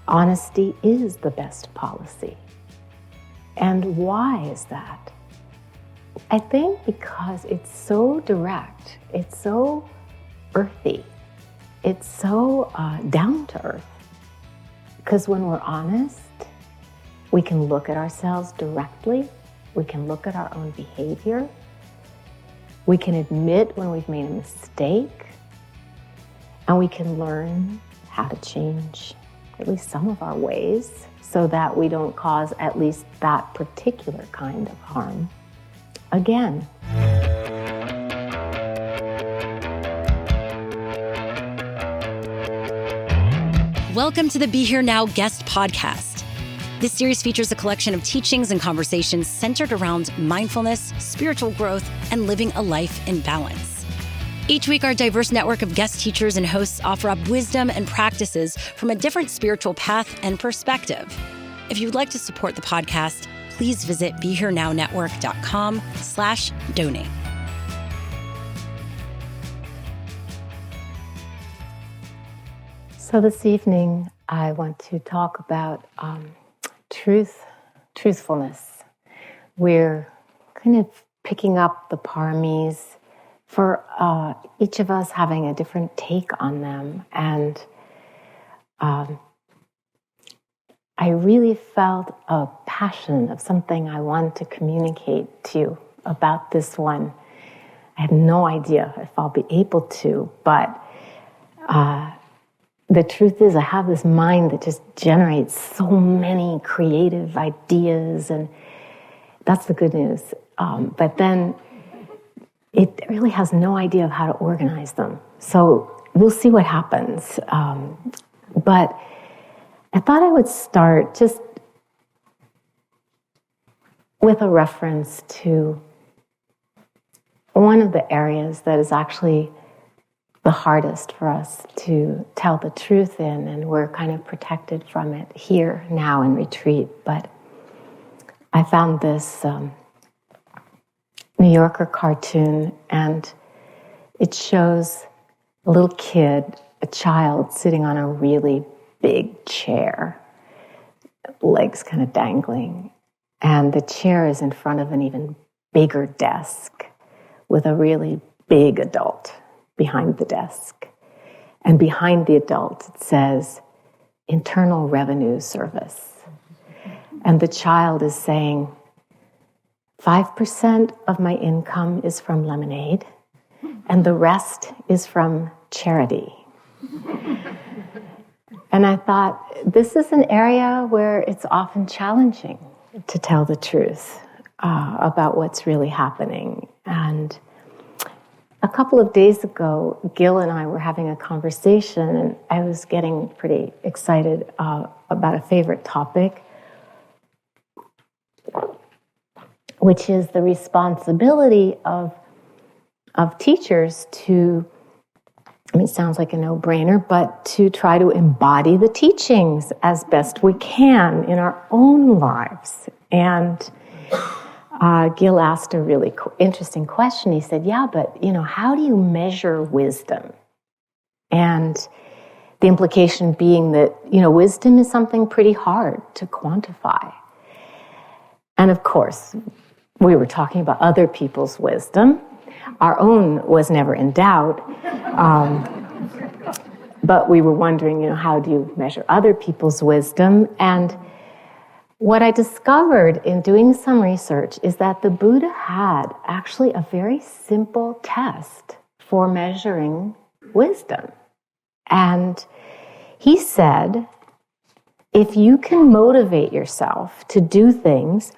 honesty is the best policy. And why is that? I think because it's so direct, it's so earthy, it's so down to earth. Because when we're honest, we can look at ourselves directly, we can look at our own behavior, we can admit when we've made a mistake, and we can learn how to change at least some of our ways so that we don't cause at least that particular kind of harm again. Welcome to the Be Here Now Guest Podcast. This series features a collection of teachings and conversations centered around mindfulness, spiritual growth, and living a life in balance. Each week, our diverse network of guest teachers and hosts offer up wisdom and practices from a different spiritual path and perspective. If you'd like to support the podcast, please visit BeHereNowNetwork.com/donate. So this evening, I want to talk about truthfulness. We're kind of picking up the paramis for each of us having a different take on them. And I really felt a passion of something I wanted to communicate to you about this one. I have no idea if I'll be able to, but the truth is I have this mind that just generates so many creative ideas, and that's the good news. But then it really has no idea of how to organize them. So we'll see what happens. But I thought I would start just with a reference to one of the areas that is actually the hardest for us to tell the truth in, and we're kind of protected from it here now in retreat. But I found this New Yorker cartoon, and it shows a little kid, a child, sitting on a really big chair, legs kind of dangling, and the chair is in front of an even bigger desk with a really big adult behind the desk. And behind the adult, it says, Internal Revenue Service. And the child is saying, 5% of my income is from lemonade, and the rest is from charity. And I thought, this is an area where it's often challenging to tell the truth about what's really happening. And a couple of days ago, Gil and I were having a conversation, and I was getting pretty excited about a favorite topic, which is the responsibility of teachers to, I mean, it sounds like a no-brainer, but to try to embody the teachings as best we can in our own lives. And Gil asked a really interesting question. He said, yeah, but, how do you measure wisdom? And the implication being that, wisdom is something pretty hard to quantify. And of course, we were talking about other people's wisdom. Our own was never in doubt. But we were wondering, how do you measure other people's wisdom? And what I discovered in doing some research is that the Buddha had actually a very simple test for measuring wisdom. And he said, if you can motivate yourself to do things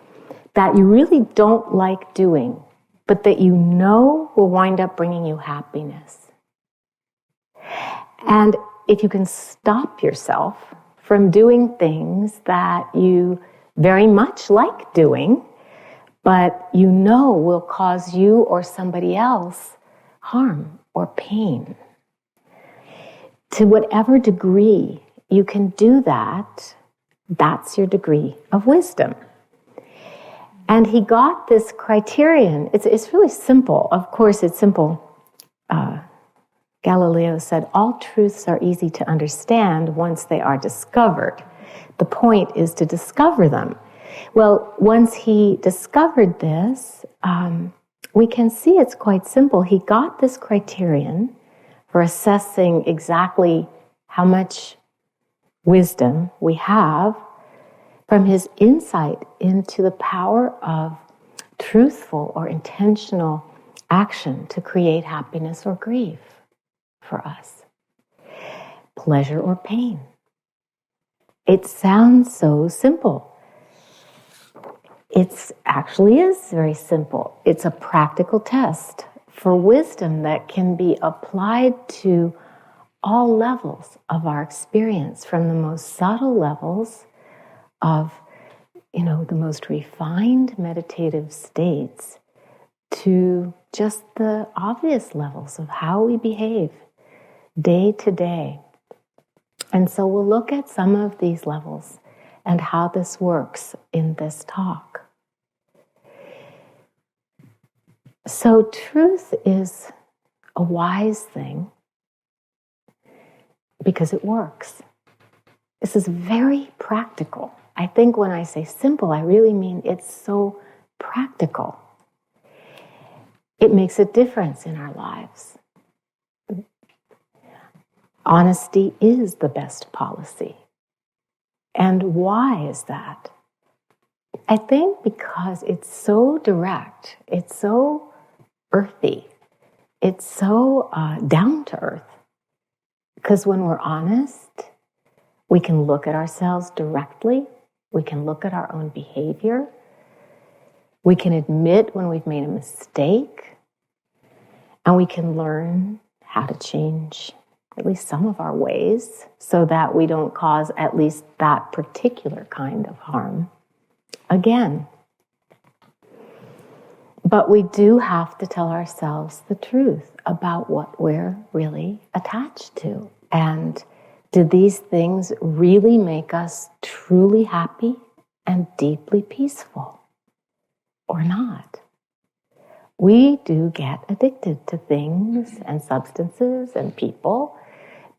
that you really don't like doing, but that will wind up bringing you happiness. And if you can stop yourself from doing things that you very much like doing, but will cause you or somebody else harm or pain. To whatever degree you can do that, that's your degree of wisdom. And he got this criterion. It's really simple. Of course, it's simple. Galileo said, all truths are easy to understand once they are discovered. The point is to discover them. Well, once he discovered this, we can see it's quite simple. He got this criterion for assessing exactly how much wisdom we have from his insight into the power of truthful or intentional action to create happiness or grief for us, pleasure or pain. It sounds so simple. It actually is very simple. It's a practical test for wisdom that can be applied to all levels of our experience, from the most subtle levels of, the most refined meditative states to just the obvious levels of how we behave day to day. And so we'll look at some of these levels and how this works in this talk. So truth is a wise thing because it works. This is very practical. I think when I say simple, I really mean it's so practical. It makes a difference in our lives. Honesty is the best policy. And why is that? I think because it's so direct, it's so earthy, it's so down to earth. Because when we're honest, we can look at ourselves directly, we can look at our own behavior, we can admit when we've made a mistake, and we can learn how to change at least some of our ways so that we don't cause at least that particular kind of harm again. But we do have to tell ourselves the truth about what we're really attached to. And do these things really make us truly happy and deeply peaceful or not? We do get addicted to things and substances and people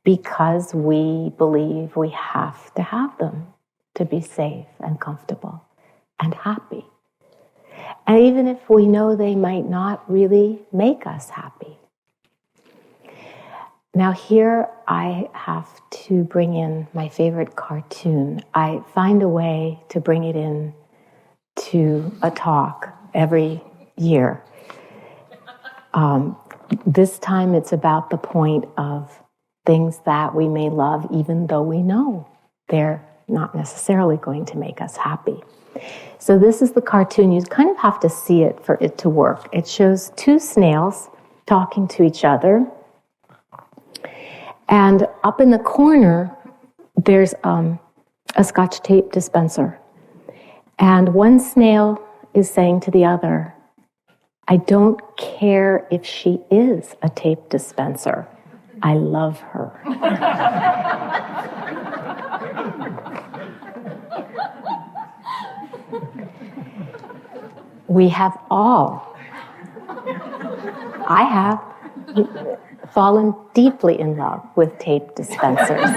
because we believe we have to have them to be safe and comfortable and happy. And even if we know they might not really make us happy. Now here I have to bring in my favorite cartoon. I find a way to bring it in to a talk every year. This time it's about the point of things that we may love even though we know they're not necessarily going to make us happy. So this is the cartoon. You kind of have to see it for it to work. It shows two snails talking to each other. And up in the corner, there's a Scotch tape dispenser. And one snail is saying to the other, "I don't care if she is a tape dispenser. I love her." We have all, I have, fallen deeply in love with tape dispensers.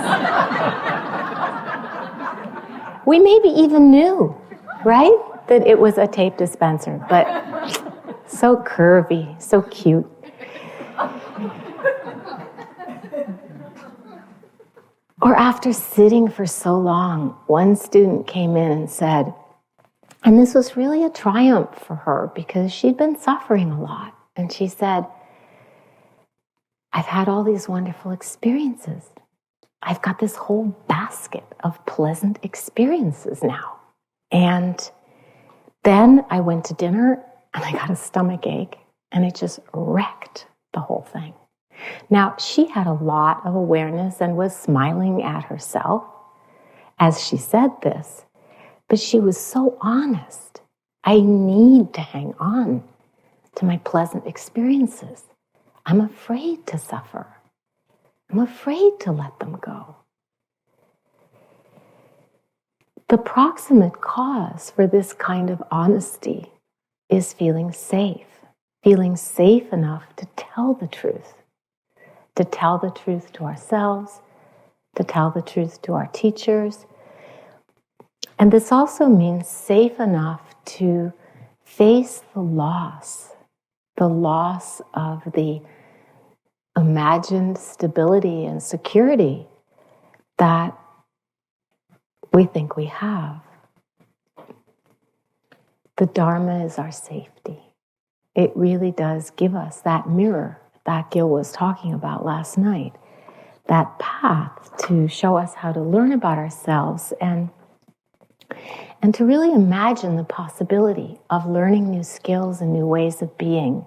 We maybe even knew, right, that it was a tape dispenser, but so curvy, so cute. Or after sitting for so long, one student came in and said, and this was really a triumph for her because she'd been suffering a lot. And she said, "I've had all these wonderful experiences. I've got this whole basket of pleasant experiences now. And then I went to dinner and I got a stomach ache and it just wrecked the whole thing." Now, she had a lot of awareness and was smiling at herself as she said this, but she was so honest. I need to hang on to my pleasant experiences. I'm afraid to suffer. I'm afraid to let them go. The proximate cause for this kind of honesty is feeling safe enough to tell the truth to ourselves, to tell the truth to our teachers, And this also means safe enough to face the loss of the imagined stability and security that we think we have. The Dharma is our safety. It really does give us that mirror that Gil was talking about last night, that path to show us how to learn about ourselves and to really imagine the possibility of learning new skills and new ways of being.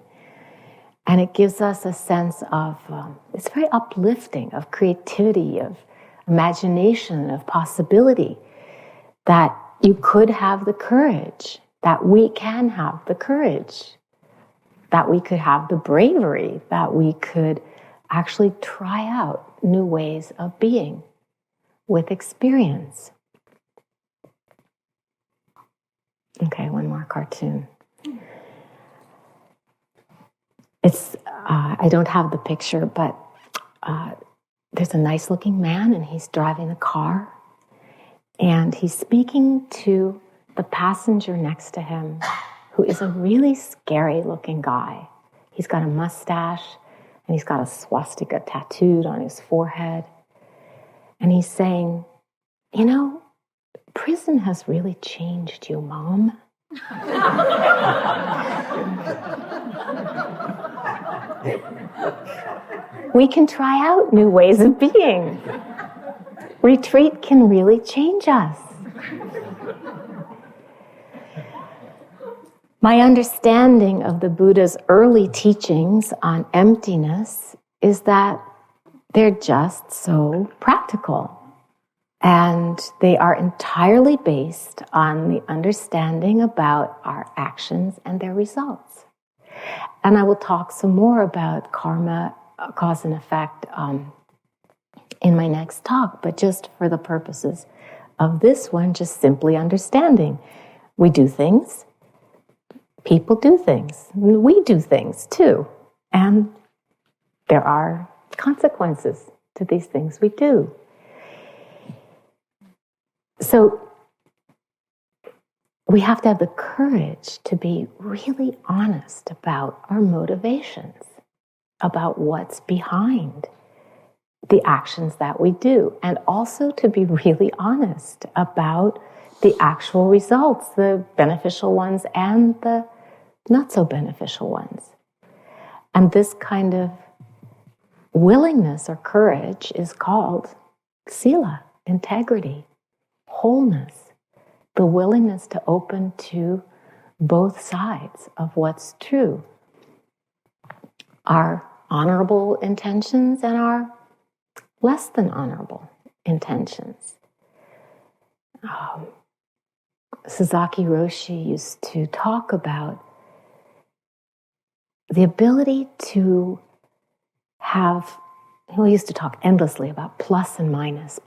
And it gives us a sense of, it's very uplifting, of creativity, of imagination, of possibility, that you could have the courage, that we can have the courage, that we could have the bravery, that we could actually try out new ways of being with experience. Okay, one more cartoon. It's, I don't have the picture, but there's a nice looking man and he's driving a car and he's speaking to the passenger next to him, who is a really scary looking guy. He's got a mustache and he's got a swastika tattooed on his forehead. And he's saying, you know, prison has really changed you, Mom. We can try out new ways of being. Retreat can really change us. My understanding of the Buddha's early teachings on emptiness is that they're just so practical. And they are entirely based on the understanding about our actions and their results. And I will talk some more about karma, cause and effect, in my next talk, but just for the purposes of this one, just simply understanding. We do things, people do things, we do things too, and there are consequences to these things we do. So we have to have the courage to be really honest about our motivations, about what's behind the actions that we do, and also to be really honest about the actual results, the beneficial ones and the not so beneficial ones. And this kind of willingness or courage is called sila, integrity, wholeness, the willingness to open to both sides of what's true. Our honorable intentions and our less than honorable intentions. Sasaki Roshi used to talk about the ability to have, he used to talk endlessly about plus and minus,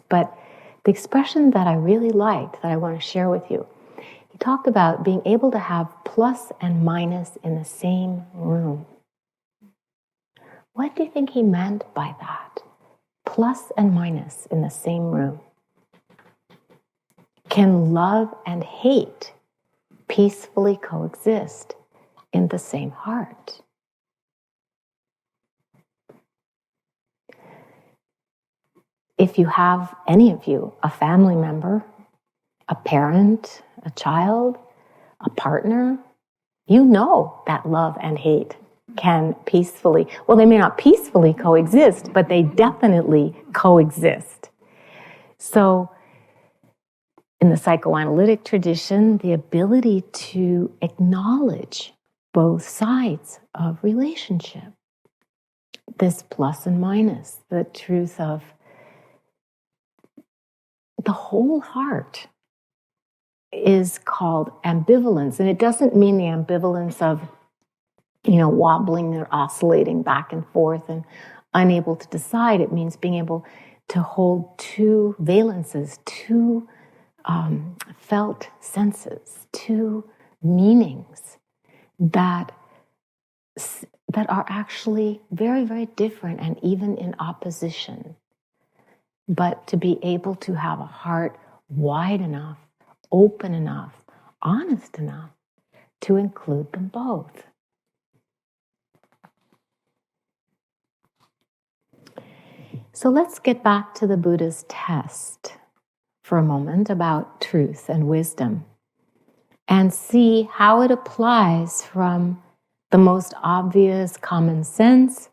but the expression that I really liked, that I want to share with you, he talked about being able to have plus and minus in the same room. What do you think he meant by that? Plus and minus in the same room. Can love and hate peacefully coexist in the same heart? If you have, any of you, a family member, a parent, a child, a partner, you know that love and hate can peacefully, well, they may not peacefully coexist, but they definitely coexist. So, in the psychoanalytic tradition, the ability to acknowledge both sides of relationship, this plus and minus, the truth of the whole heart, is called ambivalence. And it doesn't mean the ambivalence of, wobbling or oscillating back and forth and unable to decide. It means being able to hold two valences, two felt senses, two meanings that are actually very, very different and even in opposition. But to be able to have a heart wide enough, open enough, honest enough to include them both. So let's get back to the Buddha's test for a moment about truth and wisdom and see how it applies from the most obvious common sense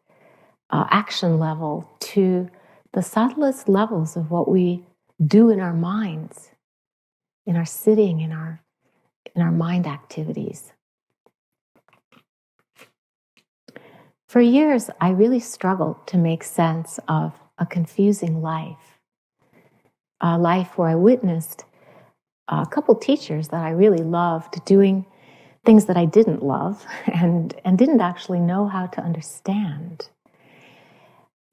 action level to the subtlest levels of what we do in our minds, in our sitting, in our mind activities. For years, I really struggled to make sense of a confusing life, a life where I witnessed a couple teachers that I really loved doing things that I didn't love and didn't actually know how to understand.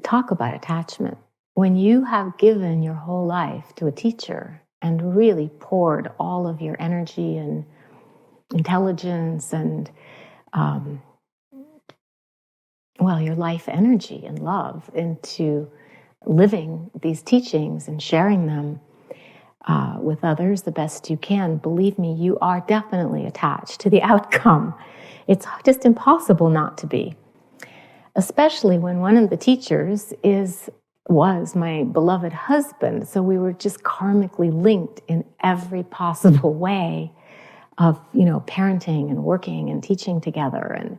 Talk about attachment. When you have given your whole life to a teacher and really poured all of your energy and intelligence and your life energy and love into living these teachings and sharing them with others the best you can, believe me, you are definitely attached to the outcome. It's just impossible not to be. Especially when one of the teachers was my beloved husband. So we were just karmically linked in every possible way of, parenting and working and teaching together.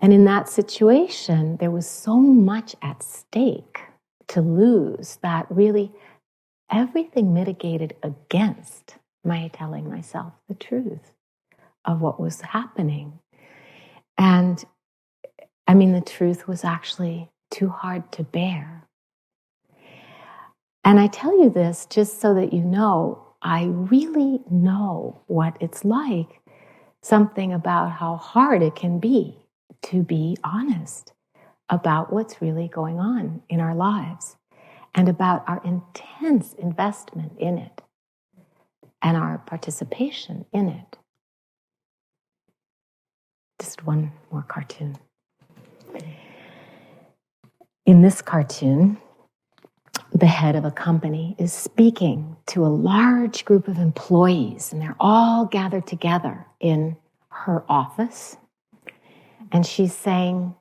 And in that situation, there was so much at stake to lose that really everything mitigated against my telling myself the truth of what was happening. And the truth was actually too hard to bear. And I tell you this just so that you know, I really know what it's like, something about how hard it can be to be honest about what's really going on in our lives and about our intense investment in it and our participation in it. Just one more cartoon. In this cartoon, the head of a company is speaking to a large group of employees, and they're all gathered together in her office. And she's saying,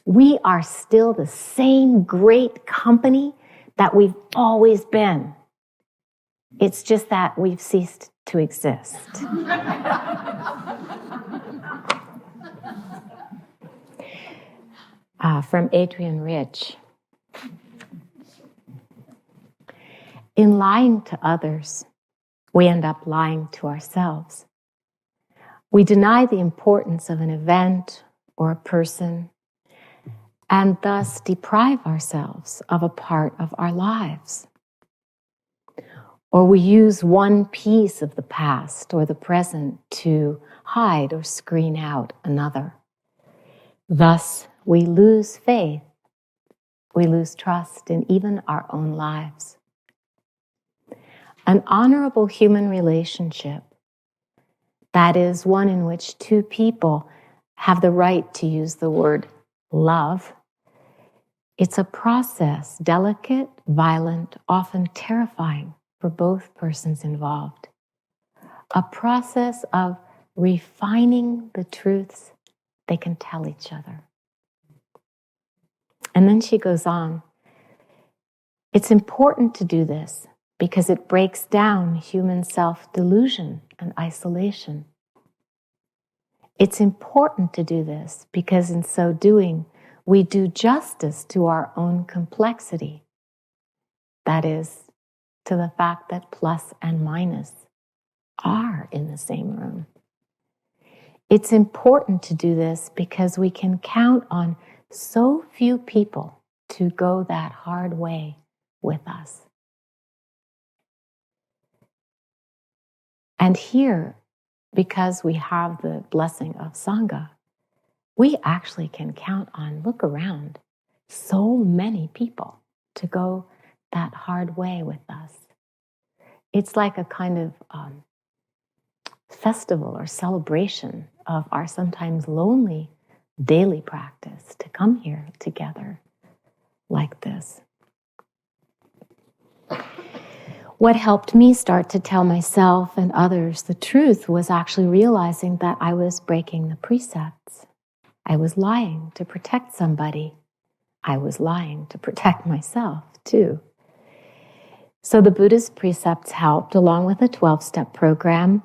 "We are still the same great company that we've always been. It's just that we've ceased to exist." From Adrienne Rich. In lying to others, we end up lying to ourselves. We deny the importance of an event or a person and thus deprive ourselves of a part of our lives. Or we use one piece of the past or the present to hide or screen out another. Thus, we lose faith, we lose trust in even our own lives. An honorable human relationship, that is one in which two people have the right to use the word love, it's a process, delicate, violent, often terrifying for both persons involved. A process of refining the truths they can tell each other. And then she goes on, it's important to do this because it breaks down human self-delusion and isolation. It's important to do this because in so doing, we do justice to our own complexity. That is, to the fact that plus and minus are in the same room. It's important to do this because we can count on so few people to go that hard way with us. And here, because we have the blessing of Sangha, we actually can count on, look around, so many people to go that hard way with us. It's like a kind of festival or celebration of our sometimes lonely daily practice to come here together like this. What helped me start to tell myself and others the truth was actually realizing that I was breaking the precepts. I was lying to protect somebody. I was lying to protect myself, too. So the Buddhist precepts helped, along with a 12-step program.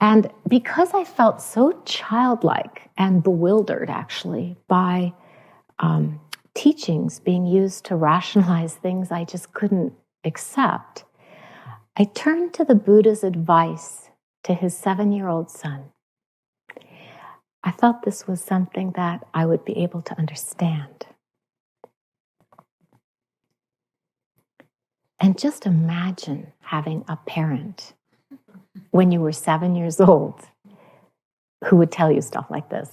And because I felt so childlike and bewildered, actually, by teachings being used to rationalize things I just couldn't accept, I turned to the Buddha's advice to his 7-year-old son. I felt this was something that I would be able to understand. And just imagine having a parent when you were 7 years old who would tell you stuff like this.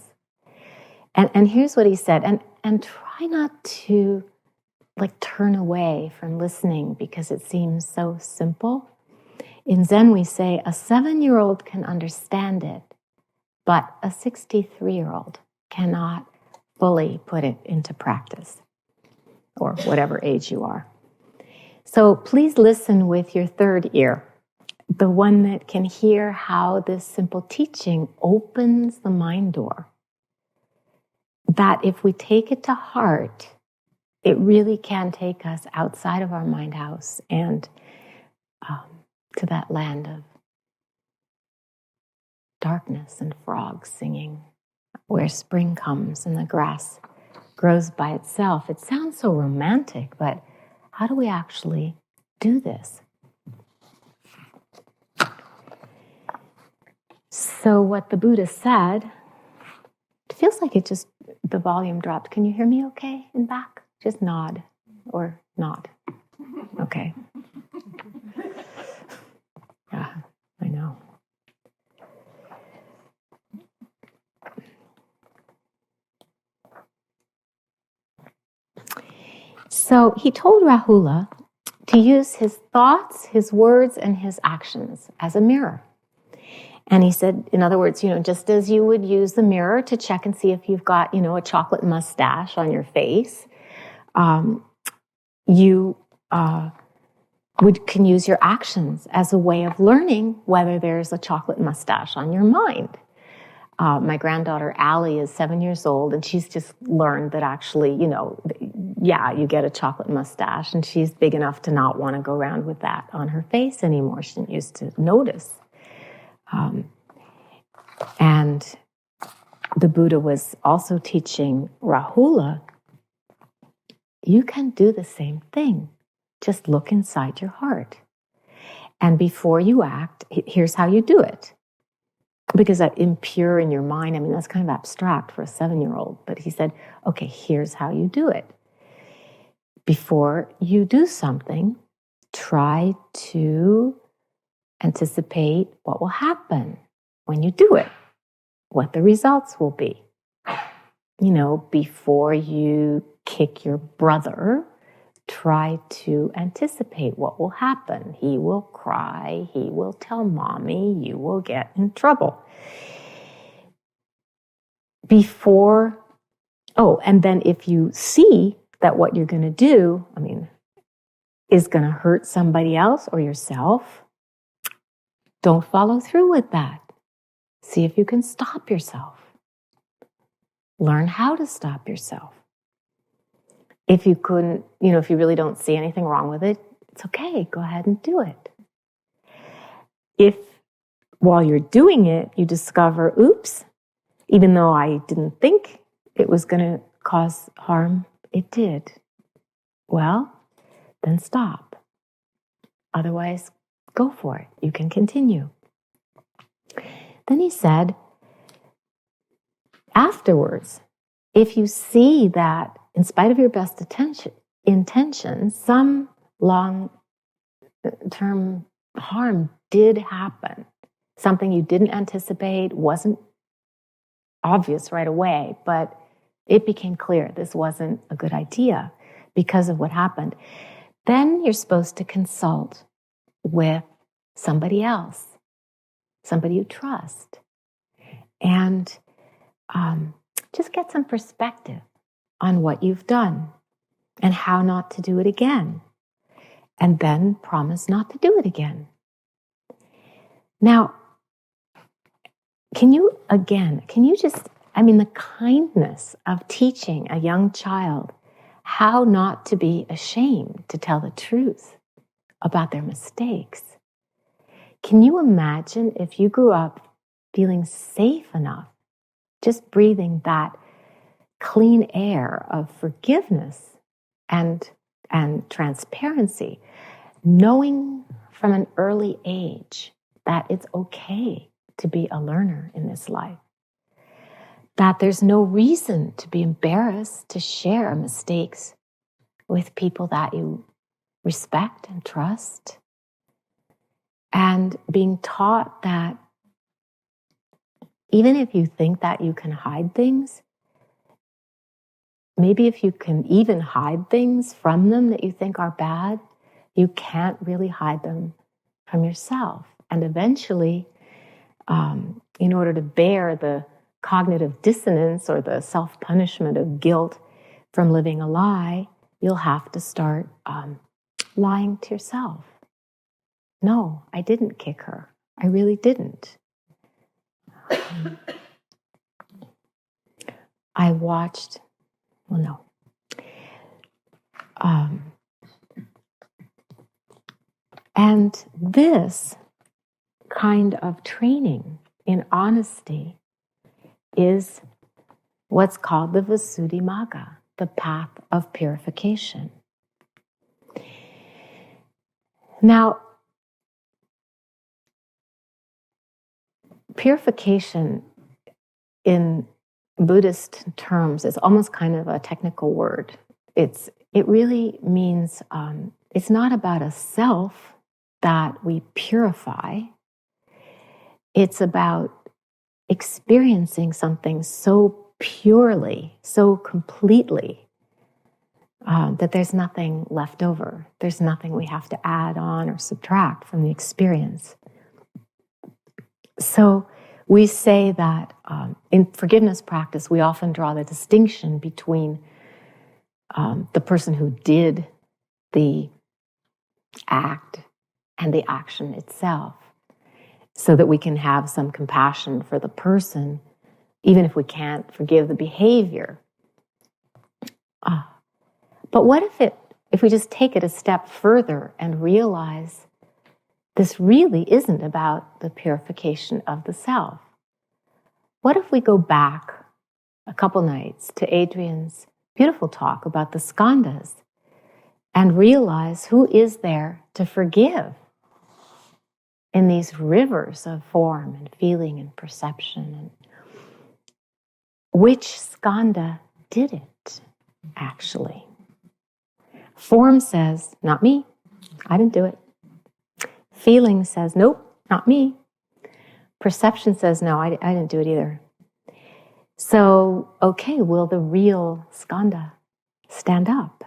And here's what he said, and try not to turn away from listening because it seems so simple. In Zen we say a 7-year-old can understand it, but a 63-year-old cannot fully put it into practice, or whatever age you are. So please listen with your third ear, the one that can hear how this simple teaching opens the mind door. That if we take it to heart, it really can take us outside of our mind house and to that land of darkness and frogs singing, where spring comes and the grass grows by itself. It sounds so romantic, but how do we actually do this? So what the Buddha said, it feels like the volume dropped. Can you hear me okay in back? Just nod or not. Okay. Yeah, I know. So he told Rahula to use his thoughts, his words, and his actions as a mirror. And he said, in other words, just as you would use the mirror to check and see if you've got, a chocolate mustache on your face, you can use your actions as a way of learning whether there's a chocolate mustache on your mind. My granddaughter Allie is 7 years old, and she's just learned that actually, you get a chocolate mustache, and she's big enough to not want to go around with that on her face anymore. She didn't used to notice. And the Buddha was also teaching Rahula, you can do the same thing. Just look inside your heart. And before you act, here's how you do it. Because that impure in your mind, that's kind of abstract for a 7-year-old. But he said, okay, here's how you do it. Before you do something, try to anticipate what will happen when you do it, what the results will be. Before you kick your brother, try to anticipate what will happen. He will cry, he will tell mommy, you will get in trouble. And then if you see that what you're going to do, is going to hurt somebody else or yourself, don't follow through with that. See if you can stop yourself. Learn how to stop yourself. If you couldn't, if you really don't see anything wrong with it, it's okay. Go ahead and do it. If while you're doing it, you discover, oops, even though I didn't think it was going to cause harm, it did. Well, then stop. Otherwise, go for it. You can continue. Then he said, afterwards, if you see that in spite of your best intentions, some long-term harm did happen, something you didn't anticipate, wasn't obvious right away, but it became clear this wasn't a good idea because of what happened, then you're supposed to consult with somebody else, somebody you trust, and just get some perspective on what you've done and how not to do it again. and then promise not to do it again. Now, can you just, the kindness of teaching a young child how not to be ashamed to tell the truth about their mistakes. Can you imagine if you grew up feeling safe enough, just breathing that clean air of forgiveness and transparency, knowing from an early age that it's okay to be a learner in this life, that there's no reason to be embarrassed to share mistakes with people that you respect and trust, and being taught that even if you think that you can hide things, maybe if you can even hide things from them that you think are bad, you can't really hide them from yourself. And eventually, in order to bear the cognitive dissonance or the self-punishment of guilt from living a lie, you'll have to start lying to yourself. No, I didn't kick her. I really didn't. I watched, and this kind of training in honesty is what's called the Visuddhimagga, the path of purification. Now, purification in Buddhist terms is almost kind of a technical word. It really means it's not about a self that we purify. It's about experiencing something so purely, so completely, that there's nothing left over. There's nothing we have to add on or subtract from the experience. So we say that in forgiveness practice, we often draw the distinction between the person who did the act and the action itself, so that we can have some compassion for the person, even if we can't forgive the behavior. But what if we just take it a step further and realize this really isn't about the purification of the self? What if we go back a couple nights to Adrian's beautiful talk about the skandhas and realize who is there to forgive in these rivers of form and feeling and perception, and which skandha did it, actually? Form says, not me, I didn't do it. Feeling says, nope, not me. Perception says, no, I didn't do it either. So, okay, will the real skandha stand up?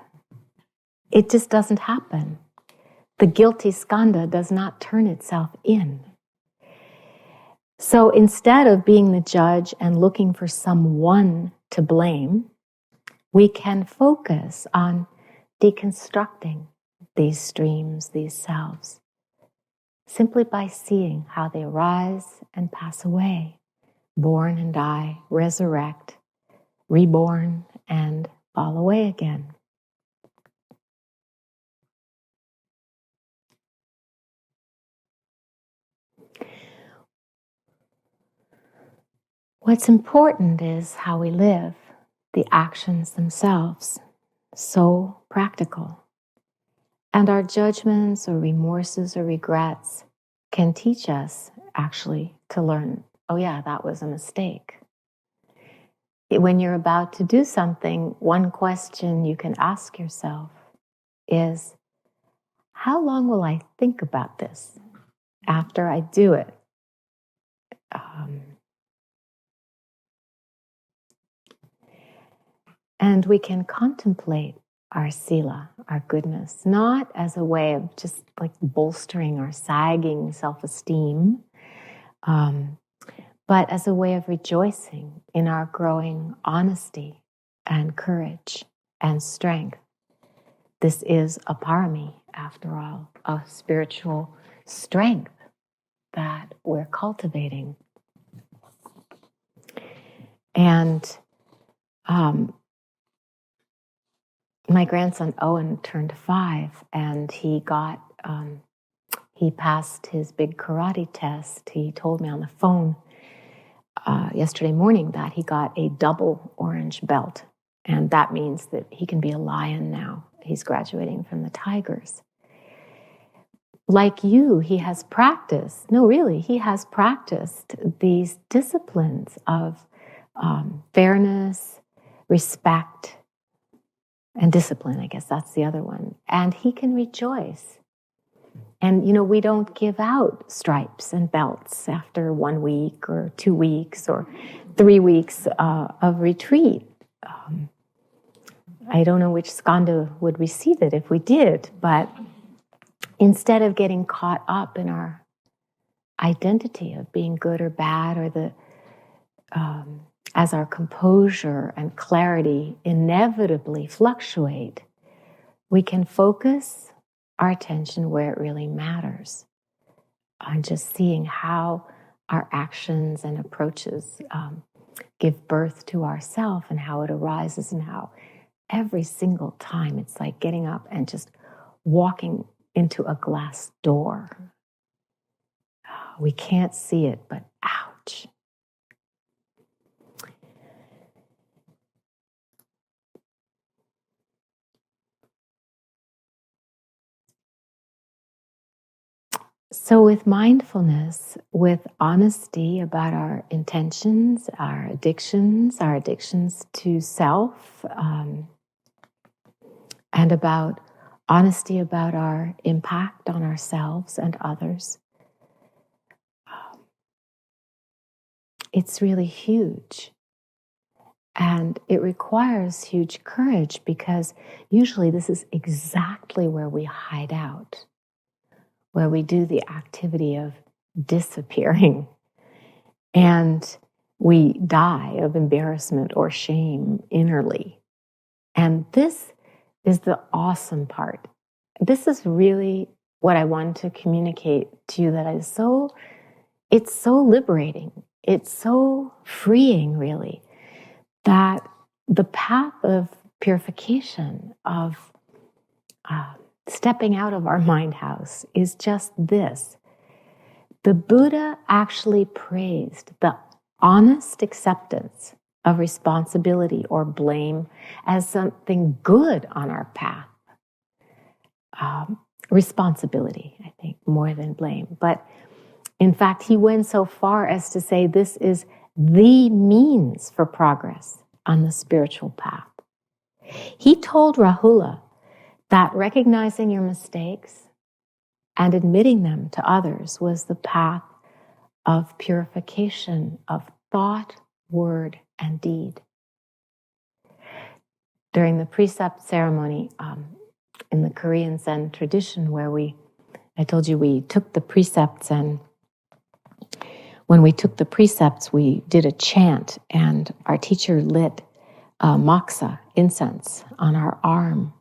It just doesn't happen. The guilty skandha does not turn itself in. So instead of being the judge and looking for someone to blame, we can focus on deconstructing these streams, these selves, simply by seeing how they arise and pass away, born and die, resurrect, reborn, and fall away again. What's important is how we live, the actions themselves, so practical. And our judgments or remorses or regrets can teach us actually to learn, oh yeah, that was a mistake. When you're about to do something, one question you can ask yourself is, how long will I think about this after I do it? And we can contemplate our sila, our goodness, not as a way of just like bolstering our sagging self-esteem, but as a way of rejoicing in our growing honesty and courage and strength. This is a parami, after all, a spiritual strength that we're cultivating. And my grandson Owen turned 5, and he passed his big karate test. He told me on the phone yesterday morning that he got a double orange belt, and that means that he can be a lion now. He's graduating from the Tigers. Like you, he has practiced these disciplines of fairness, respect, and discipline. I guess that's the other one. And he can rejoice. And, we don't give out stripes and belts after 1 week or 2 weeks or 3 weeks of retreat. I don't know which skanda would receive it if we did, but instead of getting caught up in our identity of being good or bad, or as our composure and clarity inevitably fluctuate, we can focus our attention where it really matters, on just seeing how our actions and approaches give birth to ourself, and how it arises, and how every single time it's like getting up and just walking into a glass door. We can't see it, but ouch. So with mindfulness, with honesty about our intentions, our addictions to self, and about honesty about our impact on ourselves and others, it's really huge. And it requires huge courage, because usually this is exactly where we hide out, where we do the activity of disappearing, and we die of embarrassment or shame innerly. And this is the awesome part. This is really what I want to communicate to you, that it's so liberating. It's so freeing, really, that the path of purification, of stepping out of our mind house, is just this. The Buddha actually praised the honest acceptance of responsibility or blame as something good on our path. Responsibility, I think, more than blame. But in fact, he went so far as to say this is the means for progress on the spiritual path. He told Rahula that recognizing your mistakes and admitting them to others was the path of purification of thought, word, and deed. During the precept ceremony in the Korean Zen tradition, where I told you we took the precepts, and when we took the precepts, we did a chant, and our teacher lit moxa, incense, on our arm,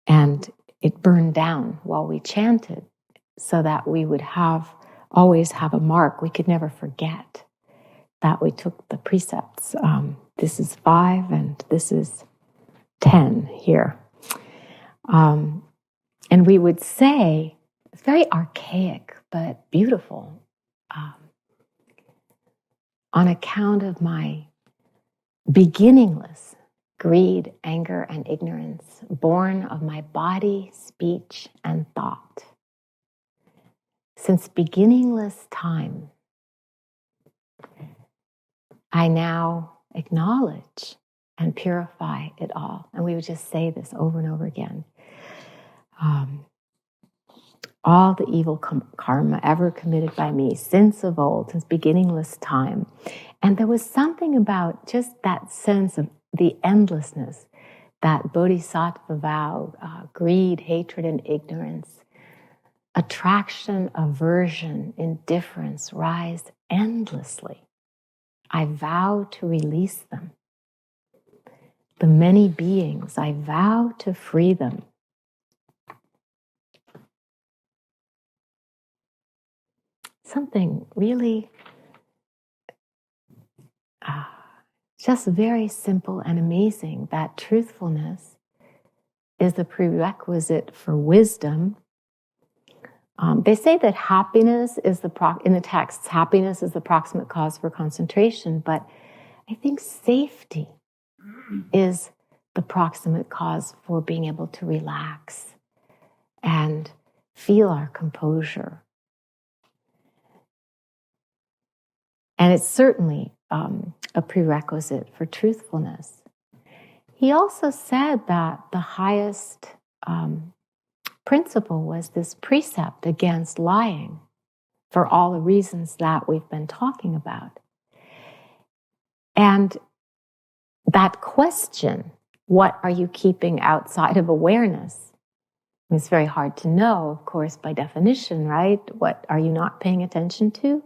and it burned down while we chanted, so that we would always have a mark. We could never forget that we took the precepts. This is 5 and this is 10 here. And we would say, it's very archaic but beautiful, on account of my beginningless greed, anger, and ignorance, born of my body, speech, and thought. Since beginningless time, I now acknowledge and purify it all. And we would just say this over and over again. All the evil karma ever committed by me since of old, since beginningless time. And there was something about just that sense of the endlessness, that bodhisattva vow, greed, hatred, and ignorance, attraction, aversion, indifference rise endlessly. I vow to release them. The many beings, I vow to free them. something really just very simple and amazing, that truthfulness is the prerequisite for wisdom. They say that happiness is in the texts, happiness is the proximate cause for concentration, but I think safety is the proximate cause for being able to relax and feel our composure. And it's certainly a prerequisite for truthfulness. He also said that the highest principle was this precept against lying for all the reasons that we've been talking about. And that question, what are you keeping outside of awareness? It's very hard to know, of course, by definition, right? What are you not paying attention to?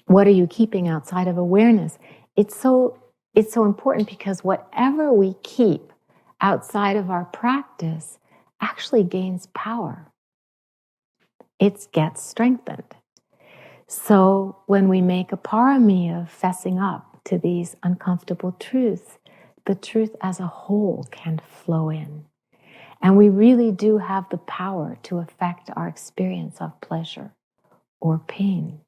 What are you keeping outside of awareness? It's so important because whatever we keep outside of our practice actually gains power. It gets strengthened. So when we make a parami of fessing up to these uncomfortable truths, the truth as a whole can flow in. And we really do have the power to affect our experience of pleasure or pain.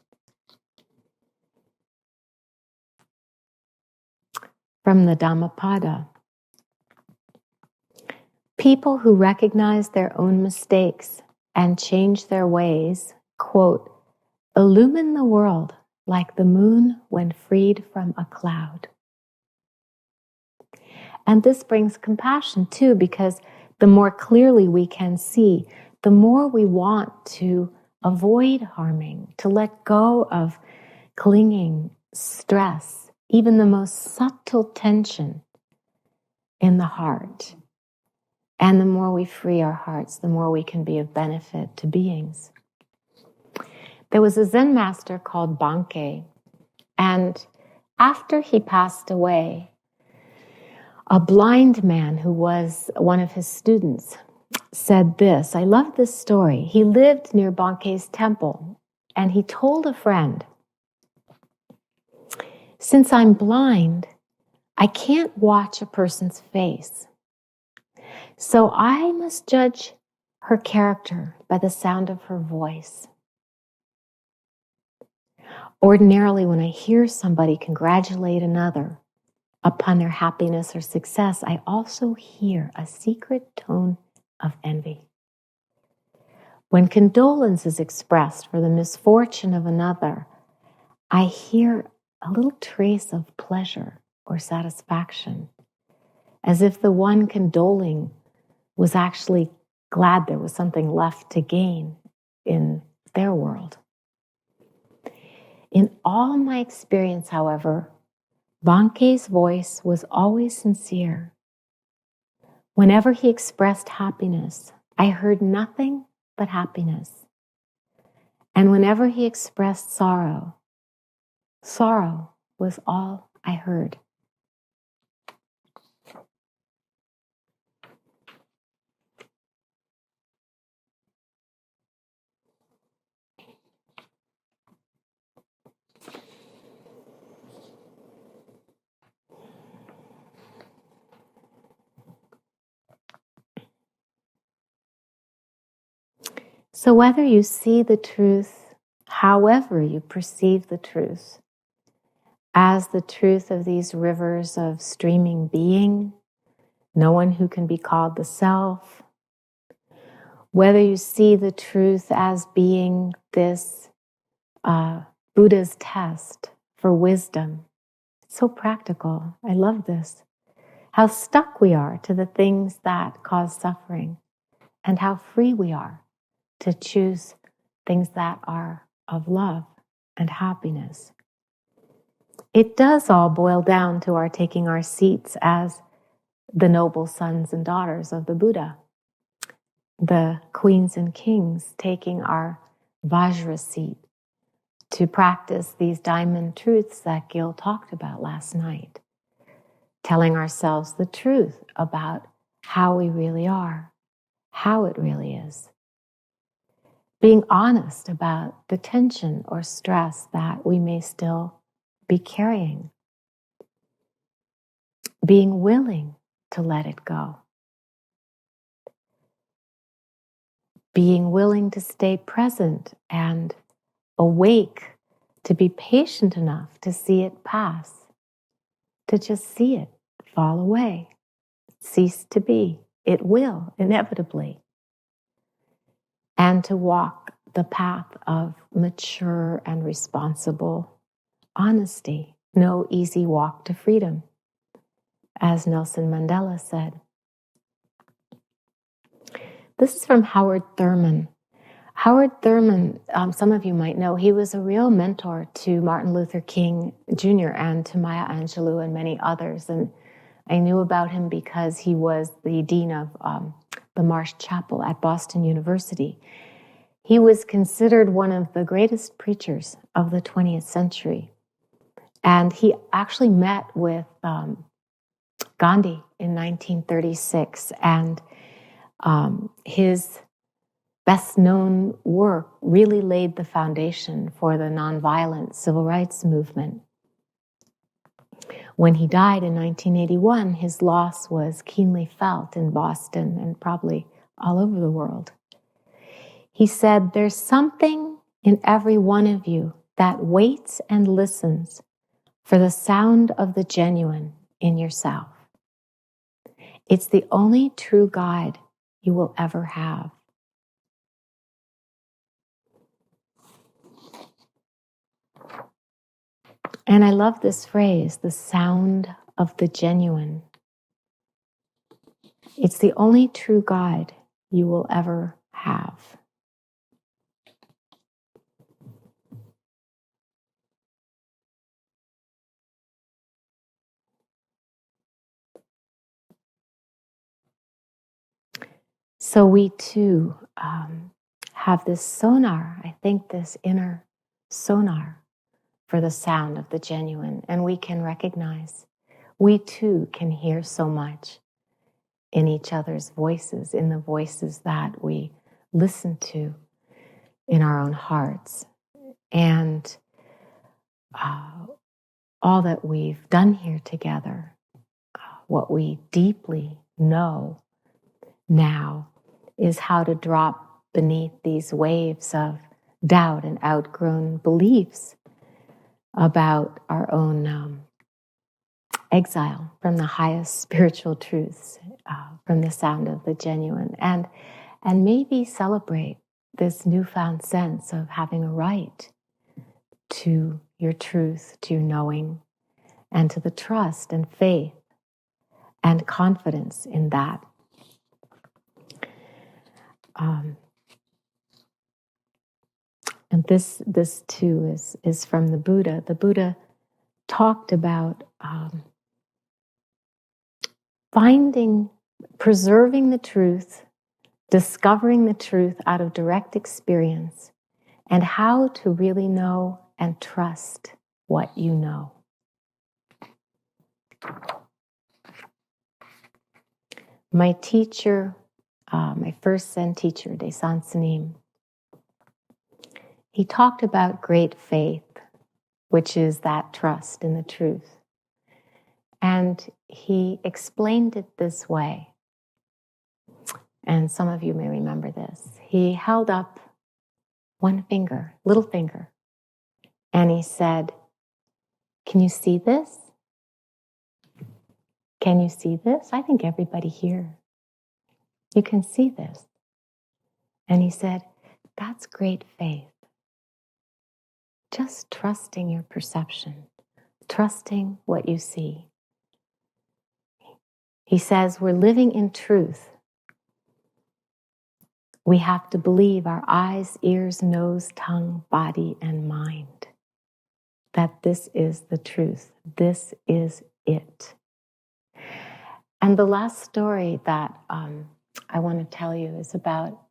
From the Dhammapada. People who recognize their own mistakes and change their ways, quote, illumine the world like the moon when freed from a cloud. And this brings compassion too, because the more clearly we can see, the more we want to avoid harming, to let go of clinging, stress, even the most subtle tension in the heart. And the more we free our hearts, the more we can be of benefit to beings. There was a Zen master called Bankei, and after he passed away, a blind man who was one of his students said this. I love this story. He lived near Bankei's temple, and he told a friend, since I'm blind, I can't watch a person's face. So I must judge her character by the sound of her voice. Ordinarily, when I hear somebody congratulate another upon their happiness or success, I also hear a secret tone of envy. When condolence is expressed for the misfortune of another, I hear a little trace of pleasure or satisfaction, as if the one condoling was actually glad there was something left to gain in their world. In all my experience, however, Bankei's voice was always sincere. Whenever he expressed happiness, I heard nothing but happiness. And whenever he expressed sorrow, sorrow was all I heard. So whether you see the truth, however you perceive the truth, as the truth of these rivers of streaming being, no one who can be called the self, whether you see the truth as being this Buddha's test for wisdom, it's so practical. I love this. How stuck we are to the things that cause suffering, and how free we are to choose things that are of love and happiness. It does all boil down to our taking our seats as the noble sons and daughters of the Buddha, the queens and kings taking our Vajra seat to practice these diamond truths that Gil talked about last night, telling ourselves the truth about how we really are, how it really is. being honest about the tension or stress that we may still be carrying, being willing to let it go, being willing to stay present and awake, to be patient enough to see it pass, to just see it fall away, cease to be. It will, inevitably. And to walk the path of mature and responsible honesty. No easy walk to freedom, as Nelson Mandela said. This is from Howard Thurman. Howard Thurman, some of you might know, he was a real mentor to Martin Luther King Jr. and to Maya Angelou and many others. And I knew about him because he was the dean of the Marsh Chapel at Boston University. He was considered one of the greatest preachers of the 20th century. And he actually met with Gandhi in 1936. And his best-known work really laid the foundation for the nonviolent civil rights movement. When he died in 1981, his loss was keenly felt in Boston and probably all over the world. He said, "There's something in every one of you that waits and listens for the sound of the genuine in yourself. It's the only true guide you will ever have." And I love this phrase, the sound of the genuine. It's the only true guide you will ever have. So we too have this sonar, I think this inner sonar for the sound of the genuine. And we can recognize, we too can hear so much in each other's voices, in the voices that we listen to in our own hearts. And all that we've done here together, what we deeply know now is how to drop beneath these waves of doubt and outgrown beliefs about our own exile from the highest spiritual truths, from the sound of the genuine, and maybe celebrate this newfound sense of having a right to your truth, to your knowing, and to the trust and faith and confidence in that. And this too is from the Buddha. The Buddha talked about preserving the truth, discovering the truth out of direct experience, and how to really know and trust what you know. My teacher, my first Zen teacher, Desan Sanim, he talked about great faith, which is that trust in the truth. And he explained it this way. And some of you may remember this. He held up one finger, little finger, and he said, "Can you see this? Can you see this? I think everybody here, you can see this." And he said, "That's great faith. Just trusting your perception, trusting what you see." He says, we're living in truth. We have to believe our eyes, ears, nose, tongue, body, and mind, that this is the truth. This is it. And the last story that I want to tell you is about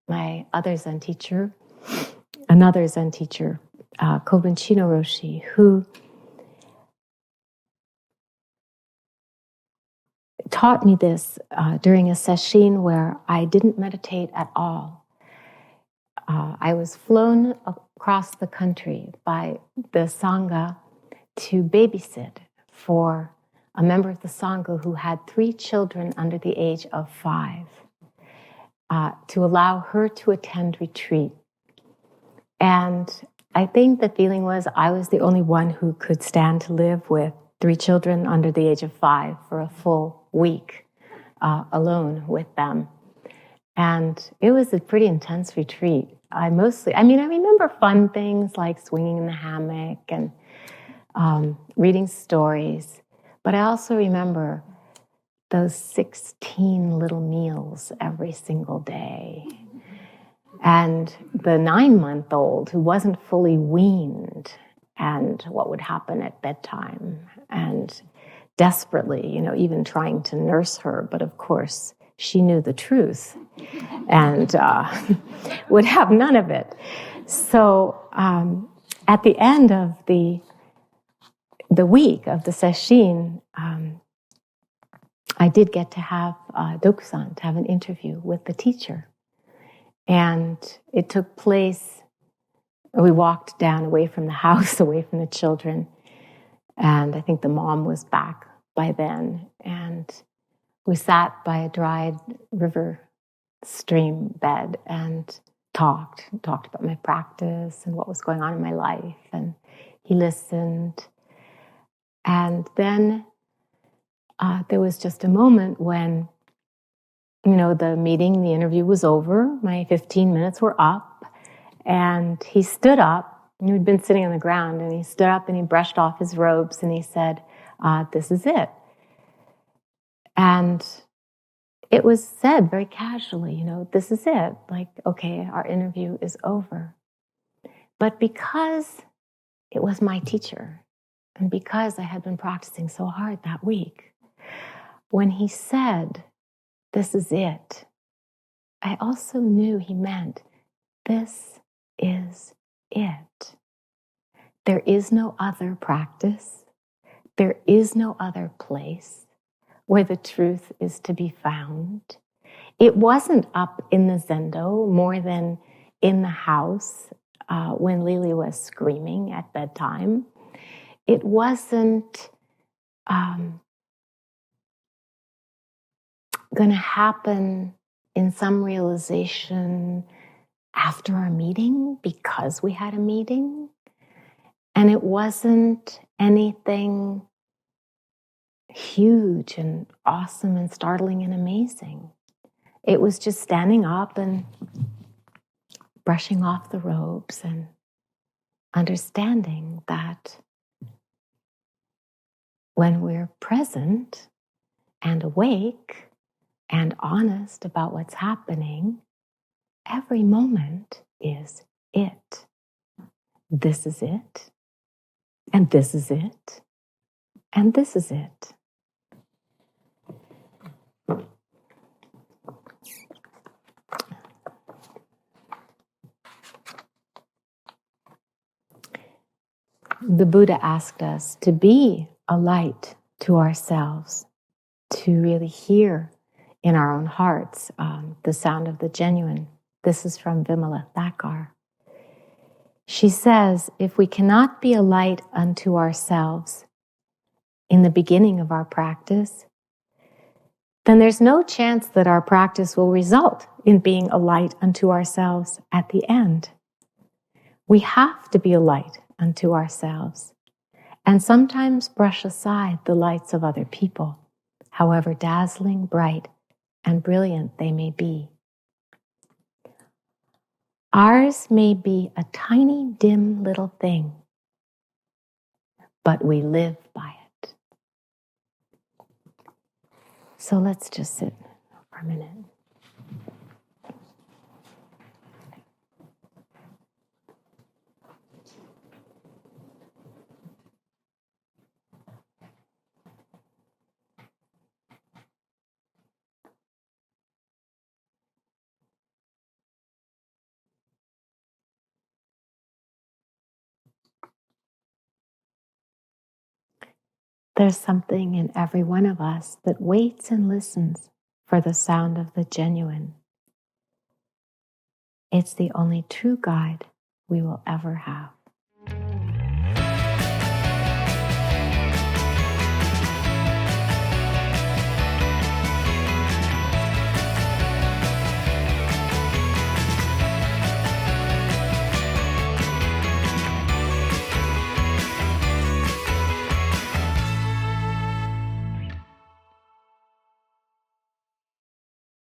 my other Zen teacher, another Zen teacher, Kobun Chino Roshi, who taught me this during a session where I didn't meditate at all. I was flown across the country by the Sangha to babysit for a member of the Sangha who had 3 children under the age of 5, to allow her to attend retreat. And I think the feeling was I was the only one who could stand to live with 3 children under the age of 5 for a full week alone with them. And it was a pretty intense retreat. I remember fun things like swinging in the hammock and reading stories. But I also remember those 16 little meals every single day. And the 9-month-old who wasn't fully weaned, and what would happen at bedtime, and desperately, even trying to nurse her. But of course, she knew the truth and would have none of it. So at the end of the week of the sesshin, I did get to have Dokusan, to have an interview with the teacher. And it took place, we walked down away from the house, away from the children. And I think the mom was back by then. And we sat by a dried river stream bed and talked about my practice and what was going on in my life. And he listened. And then there was just a moment when, the interview was over. My 15 minutes were up. And he stood up. He'd been sitting on the ground. And he stood up and he brushed off his robes. And he said, this is it. And it was said very casually, this is it. Like, okay, our interview is over. But because it was my teacher, and because I had been practicing so hard that week, when he said, this is it, I also knew he meant, this is it. There is no other practice. There is no other place where the truth is to be found. It wasn't up in the zendo more than in the house when Lily was screaming at bedtime. It wasn't going to happen in some realization after our meeting because we had a meeting. And it wasn't anything huge and awesome and startling and amazing. It was just standing up and brushing off the robes and understanding that when we're present and awake and honest about what's happening, every moment is it. This is it. And this is it. And this is it. The Buddha asked us to be a light to ourselves, to really hear in our own hearts the sound of the genuine. This is from Vimala Thakkar. She says, if we cannot be a light unto ourselves in the beginning of our practice, then there's no chance that our practice will result in being a light unto ourselves at the end. We have to be a light unto ourselves, and sometimes brush aside the lights of other people, however dazzling, bright, and brilliant they may be. Ours may be a tiny, dim little thing, but we live by it. So let's just sit for a minute. There's something in every one of us that waits and listens for the sound of the genuine. It's the only true guide we will ever have.